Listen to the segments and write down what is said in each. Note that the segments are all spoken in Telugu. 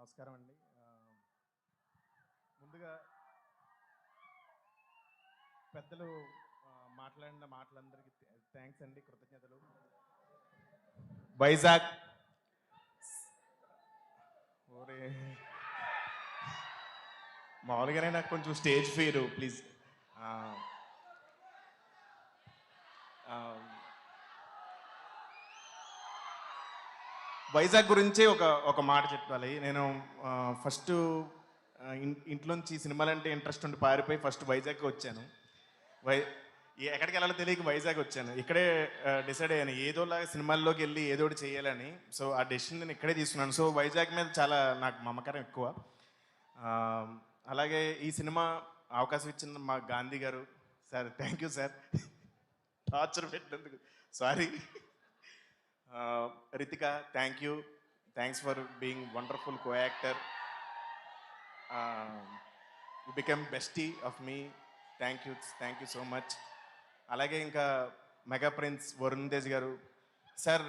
నమస్కారం అండి. ముందుగా పెద్దలు మాట్లాడిన మాటలందరికీ థ్యాంక్స్ అండి, కృతజ్ఞతలు. వైజాగ్ ఓరే మామూలుగానే నాకు కొంచెం స్టేజ్ ఫియర్, ప్లీజ్. వైజాగ్ గురించి ఒక మాట చెప్పాలి. నేను ఫస్ట్ ఇంట్లోంచి సినిమాలంటే ఇంట్రెస్ట్ ఉండి పారిపోయి ఫస్ట్ వైజాగ్కి వచ్చాను. ఎక్కడికి వెళ్ళాలో తెలియక వైజాగ్ వచ్చాను. ఇక్కడే డిసైడ్ అయ్యాను, ఏదోలాగా సినిమాల్లోకి వెళ్ళి ఏదో ఒకటి చేయాలని. సో ఆ డెసిషన్ నేను ఇక్కడే తీసుకున్నాను. సో వైజాగ్ మీద చాలా నాకు మమకారం ఎక్కువ. అలాగే ఈ సినిమా అవకాశం ఇచ్చిన మా Gandhi garu sir, thank you sir. Torture పెట్టినందుకు sorry. Ritika, thank you, thanks for being wonderful co actor. You become bestie of me. Thank you so much. అలాగే ఇంకా మెగా ప్రిన్స్ వరుణ్ తేజ్ గారు సార్,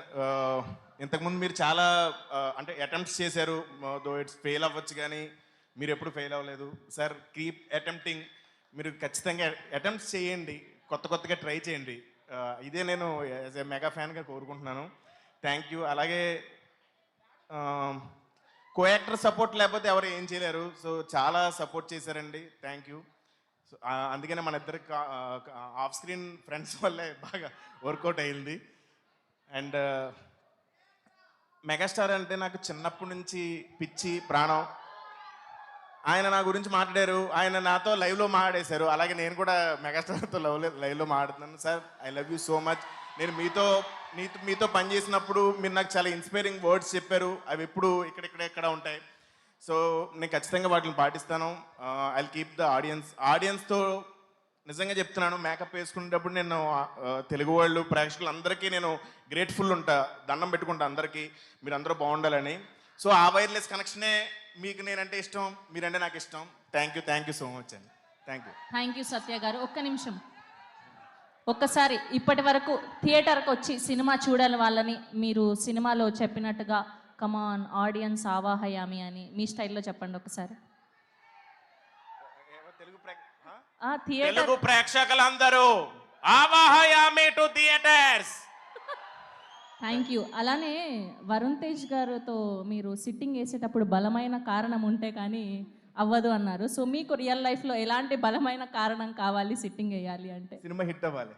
ఇంతకుముందు మీరు చాలా అంటే అటెంప్ట్స్ చేశారు, దో ఇట్స్ ఫెయిల్ అవ్వచ్చు, కానీ మీరు ఎప్పుడు ఫెయిల్ అవ్వలేదు సార్. Keep attempting. మీరు ఖచ్చితంగా అటెంప్ట్స్ చేయండి, కొత్తగా ట్రై చేయండి. ఇదే నేను యాజ్ ఏ మెగా ఫ్యాన్గా కోరుకుంటున్నాను. Thank you. అలాగే కో యాక్టర్ సపోర్ట్ లేకపోతే ఎవరు ఏం చేయలేరు. సో చాలా సపోర్ట్ చేశారండి, థ్యాంక్ యూ. సో అందుకనే మన ఇద్దరికి ఆఫ్ స్క్రీన్ ఫ్రెండ్స్ వల్లే బాగా వర్కౌట్ అయింది. అండ్ మెగాస్టార్ అంటే నాకు చిన్నప్పటి నుంచి పిచ్చి ప్రాణం. ఆయన నా గురించి మాట్లాడారు, ఆయన నాతో లైవ్లో మాట్లాడేశారు. అలాగే నేను కూడా మెగాస్టార్తో లైవ్లో మాట్లాడుతున్నాను. Sir, I love you so much. నేను మీతో పనిచేసినప్పుడు మీరు నాకు చాలా ఇన్స్పైరింగ్ వర్డ్స్ చెప్పారు. అవి ఎప్పుడు ఇక్కడ ఉంటాయి. సో నేను ఖచ్చితంగా వాటిని పాటిస్తాను. ఐ కీప్ ద ఆడియన్స్తో నిజంగా చెప్తున్నాను. మేకప్ వేసుకునేటప్పుడు నేను తెలుగు వాళ్ళు ప్రేక్షకులందరికీ నేను గ్రేట్ఫుల్ ఉంటా, దండం పెట్టుకుంటా అందరికీ, మీరు అందరూ బాగుండాలని. సో ఆ వైర్లెస్ కనెక్షనే మీకు నేనంటే ఇష్టం, మీరంటే నాకు ఇష్టం. థ్యాంక్ యూ సో మచ్ అండి. థ్యాంక్ యూ సత్య గారు. ఒక్క నిమిషం, ఒక్కసారి ఇప్పటి వరకు థియేటర్కి వచ్చి సినిమా చూడాలి వాళ్ళని మీరు సినిమాలో చెప్పినట్టుగా కమాన్ ఆడియన్స్ ఆవాహయామి అని మీ స్టైల్లో చెప్పండి ఒకసారి. తెలుగు ప్రేక్షకులందరూ ఆవాహయామి టు థియేటర్స్. Thank you. అలానే వరుణ్ తేజ్ గారితో మీరు సిట్టింగ్ వేసేటప్పుడు బలమైన కారణం ఉంటే కానీ అవ్వదు అన్నారు. సో మీకు రియల్ లైఫ్లో ఎలాంటి బలమైన కారణం కావాలి సిట్టింగ్ వేయాలి అంటే? సినిమా హిట్ అవ్వాలి.